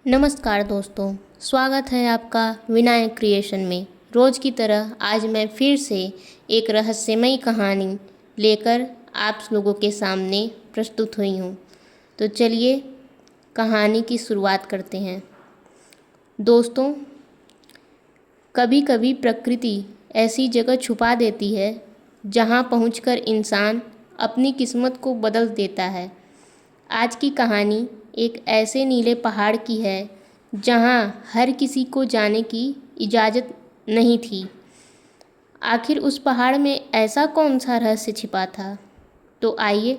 नमस्कार दोस्तों, स्वागत है आपका विनायक क्रिएशन में। रोज़ की तरह आज मैं फिर से एक रहस्यमयी कहानी लेकर आप लोगों के सामने प्रस्तुत हुई हूँ। तो चलिए कहानी की शुरुआत करते हैं। दोस्तों, कभी कभी प्रकृति ऐसी जगह छुपा देती है जहाँ पहुँचकर इंसान अपनी किस्मत को बदल देता है। आज की कहानी एक ऐसे नीले पहाड़ की है जहाँ हर किसी को जाने की इजाज़त नहीं थी। आखिर उस पहाड़ में ऐसा कौन सा रहस्य छिपा था? तो आइए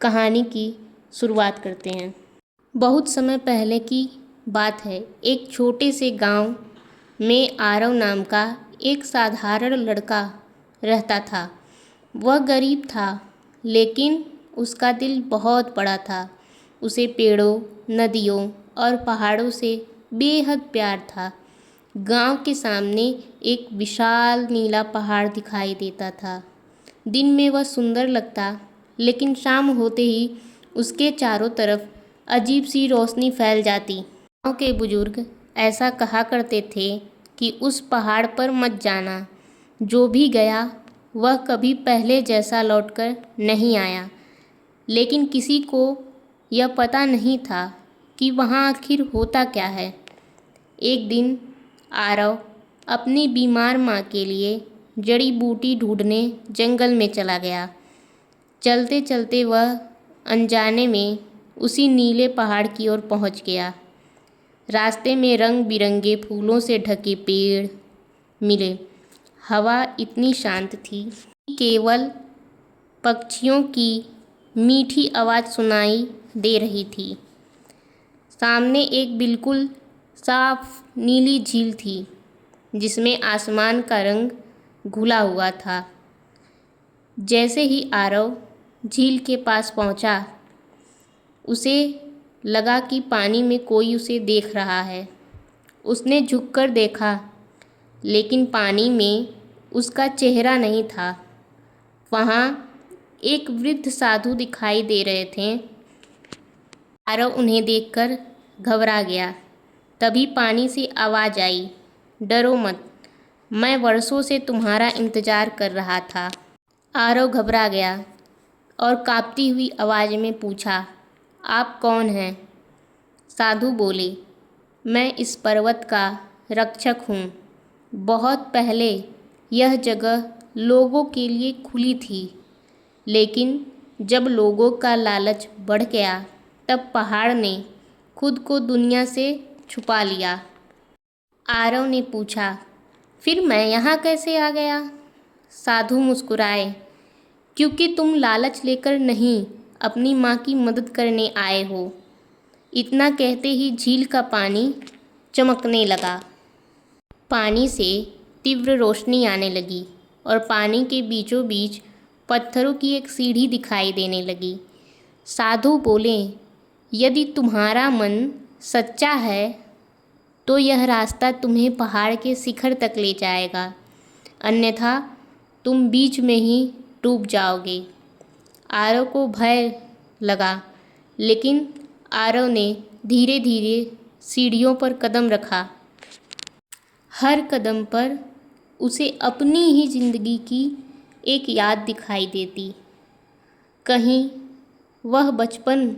कहानी की शुरुआत करते हैं। बहुत समय पहले की बात है। एक छोटे से गांव में आरव नाम का एक साधारण लड़का रहता था। वह गरीब था, लेकिन उसका दिल बहुत बड़ा था। उसे पेड़ों, नदियों और पहाड़ों से बेहद प्यार था। गांव के सामने एक विशाल नीला पहाड़ दिखाई देता था। दिन में वह सुंदर लगता, लेकिन शाम होते ही उसके चारों तरफ अजीब सी रोशनी फैल जाती। गांव के बुजुर्ग ऐसा कहा करते थे कि उस पहाड़ पर मत जाना। जो भी गया वह कभी पहले जैसा लौटकर नहीं आया। लेकिन किसी को यह पता नहीं था कि वहाँ आखिर होता क्या है। एक दिन आरव अपनी बीमार माँ के लिए जड़ी बूटी ढूंढने जंगल में चला गया। चलते चलते वह अनजाने में उसी नीले पहाड़ की ओर पहुँच गया। रास्ते में रंग बिरंगे फूलों से ढके पेड़ मिले। हवा इतनी शांत थी कि केवल पक्षियों की मीठी आवाज़ सुनाई दे रही थी। सामने एक बिल्कुल साफ नीली झील थी, जिसमें आसमान का रंग घुला हुआ था। जैसे ही आरव झील के पास पहुंचा, उसे लगा कि पानी में कोई उसे देख रहा है। उसने झुककर देखा, लेकिन पानी में उसका चेहरा नहीं था। वहाँ एक वृद्ध साधु दिखाई दे रहे थे। आरव उन्हें देखकर घबरा गया। तभी पानी से आवाज़ आई, डरो मत, मैं वर्षों से तुम्हारा इंतज़ार कर रहा था। आरव घबरा गया और कांपती हुई आवाज़ में पूछा, आप कौन हैं? साधु बोले, मैं इस पर्वत का रक्षक हूँ। बहुत पहले यह जगह लोगों के लिए खुली थी, लेकिन जब लोगों का लालच बढ़ गया, तब पहाड़ ने खुद को दुनिया से छुपा लिया। आरव ने पूछा, फिर मैं यहाँ कैसे आ गया? साधु मुस्कुराए, क्योंकि तुम लालच लेकर नहीं, अपनी माँ की मदद करने आए हो। इतना कहते ही झील का पानी चमकने लगा। पानी से तीव्र रोशनी आने लगी और पानी के बीचों बीच पत्थरों की एक सीढ़ी दिखाई देने लगी। साधु बोले, यदि तुम्हारा मन सच्चा है तो यह रास्ता तुम्हें पहाड़ के शिखर तक ले जाएगा, अन्यथा तुम बीच में ही डूब जाओगे। आरव को भय लगा, लेकिन आरव ने धीरे धीरे सीढ़ियों पर कदम रखा। हर कदम पर उसे अपनी ही जिंदगी की एक याद दिखाई देती। कहीं वह बचपन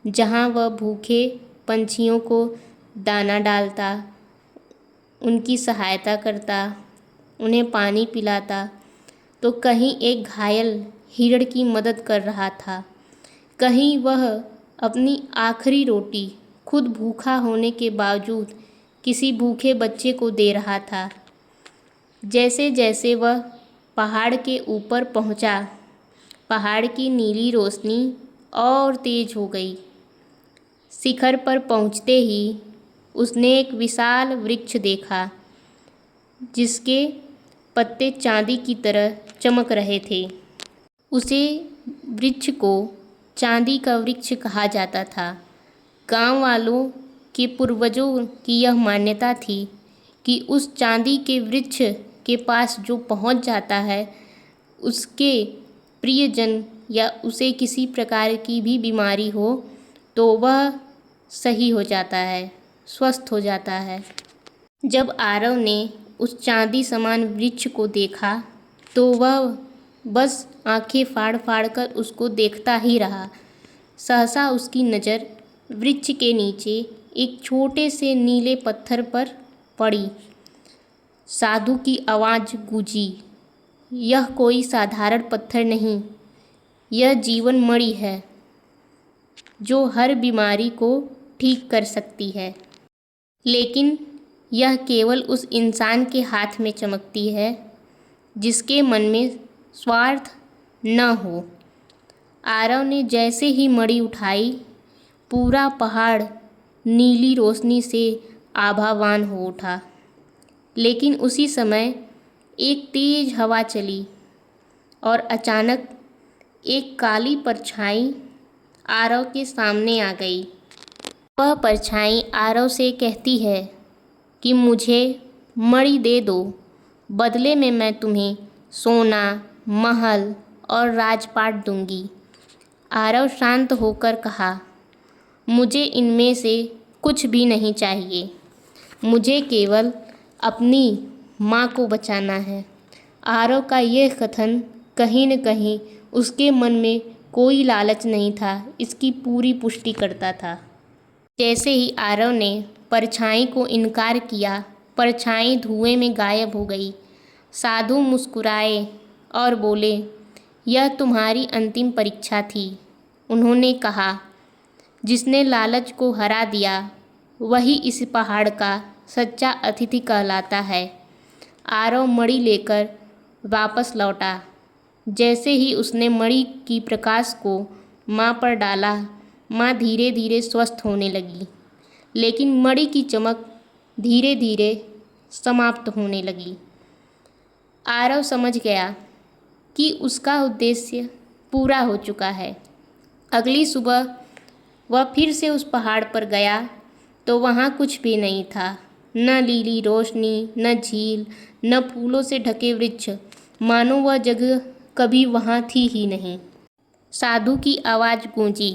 जहाँ वह भूखे पंछियों को दाना डालता, उनकी सहायता करता, उन्हें पानी पिलाता, तो कहीं एक घायल हिरण की मदद कर रहा था। कहीं वह अपनी आखिरी रोटी खुद भूखा होने के बावजूद किसी भूखे बच्चे को दे रहा था। जैसे जैसे वह पहाड़ के ऊपर पहुंचा, पहाड़ की नीली रोशनी और तेज हो गई। शिखर पर पहुंचते ही उसने एक विशाल वृक्ष देखा, जिसके पत्ते चांदी की तरह चमक रहे थे। उसे वृक्ष को चांदी का वृक्ष कहा जाता था। गांव वालों के पूर्वजों की यह मान्यता थी कि उस चांदी के वृक्ष के पास जो पहुंच जाता है, उसके प्रियजन या उसे किसी प्रकार की भी बीमारी हो तो वह सही हो जाता है, स्वस्थ हो जाता है। जब आरव ने उस चांदी समान वृक्ष को देखा तो वह बस आंखें फाड़ फाड़ कर उसको देखता ही रहा। सहसा उसकी नज़र वृक्ष के नीचे एक छोटे से नीले पत्थर पर पड़ी। साधु की आवाज़ गूंजी, यह कोई साधारण पत्थर नहीं, यह जीवन मणि है जो हर बीमारी को ठीक कर सकती है। लेकिन यह केवल उस इंसान के हाथ में चमकती है जिसके मन में स्वार्थ न हो। आरव ने जैसे ही मणि उठाई, पूरा पहाड़ नीली रोशनी से आभावान हो उठा। लेकिन उसी समय एक तेज हवा चली और अचानक एक काली परछाई आरव के सामने आ गई। वह परछाई आरव से कहती है कि मुझे मणि दे दो, बदले में मैं तुम्हें सोना, महल और राजपाट दूंगी। आरव शांत होकर कहा, मुझे इनमें से कुछ भी नहीं चाहिए, मुझे केवल अपनी माँ को बचाना है। आरव का यह कथन कहीं न कहीं उसके मन में कोई लालच नहीं था, इसकी पूरी पुष्टि करता था। जैसे ही आरव ने परछाई को इनकार किया, परछाई धुएं में गायब हो गई। साधु मुस्कुराए और बोले, यह तुम्हारी अंतिम परीक्षा थी। उन्होंने कहा, जिसने लालच को हरा दिया वही इस पहाड़ का सच्चा अतिथि कहलाता है। आरव मणि लेकर वापस लौटा। जैसे ही उसने मणि की प्रकाश को माँ पर डाला, माँ धीरे धीरे स्वस्थ होने लगी। लेकिन मणि की चमक धीरे धीरे समाप्त होने लगी। आरव समझ गया कि उसका उद्देश्य पूरा हो चुका है। अगली सुबह वह फिर से उस पहाड़ पर गया तो वहाँ कुछ भी नहीं था, न लीली रोशनी, न झील, न फूलों से ढके वृक्ष, मानो वह जगह कभी वहाँ थी ही नहीं। साधु की आवाज़ गूंजी,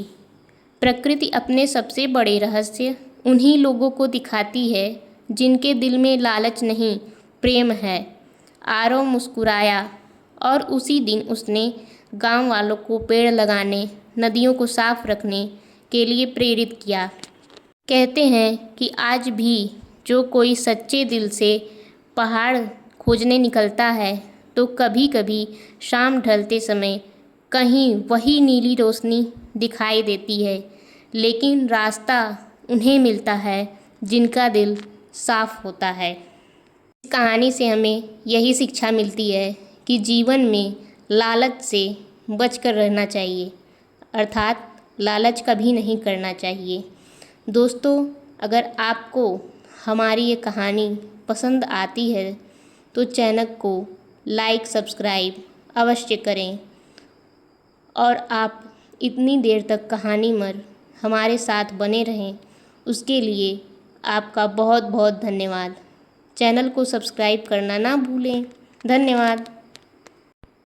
प्रकृति अपने सबसे बड़े रहस्य उन्हीं लोगों को दिखाती है जिनके दिल में लालच नहीं, प्रेम है। आरव मुस्कुराया और उसी दिन उसने गांव वालों को पेड़ लगाने, नदियों को साफ रखने के लिए प्रेरित किया। कहते हैं कि आज भी जो कोई सच्चे दिल से पहाड़ खोजने निकलता है तो कभी कभी शाम ढलते समय कहीं वही नीली रोशनी दिखाई देती है, लेकिन रास्ता उन्हें मिलता है जिनका दिल साफ होता है। इस कहानी से हमें यही शिक्षा मिलती है कि जीवन में लालच से बचकर रहना चाहिए, अर्थात लालच कभी नहीं करना चाहिए। दोस्तों, अगर आपको हमारी ये कहानी पसंद आती है तो चैनल को लाइक, सब्सक्राइब अवश्य करें और आप इतनी देर तक कहानी में हमारे साथ बने रहें, उसके लिए आपका बहुत बहुत धन्यवाद। चैनल को सब्सक्राइब करना ना भूलें। धन्यवाद।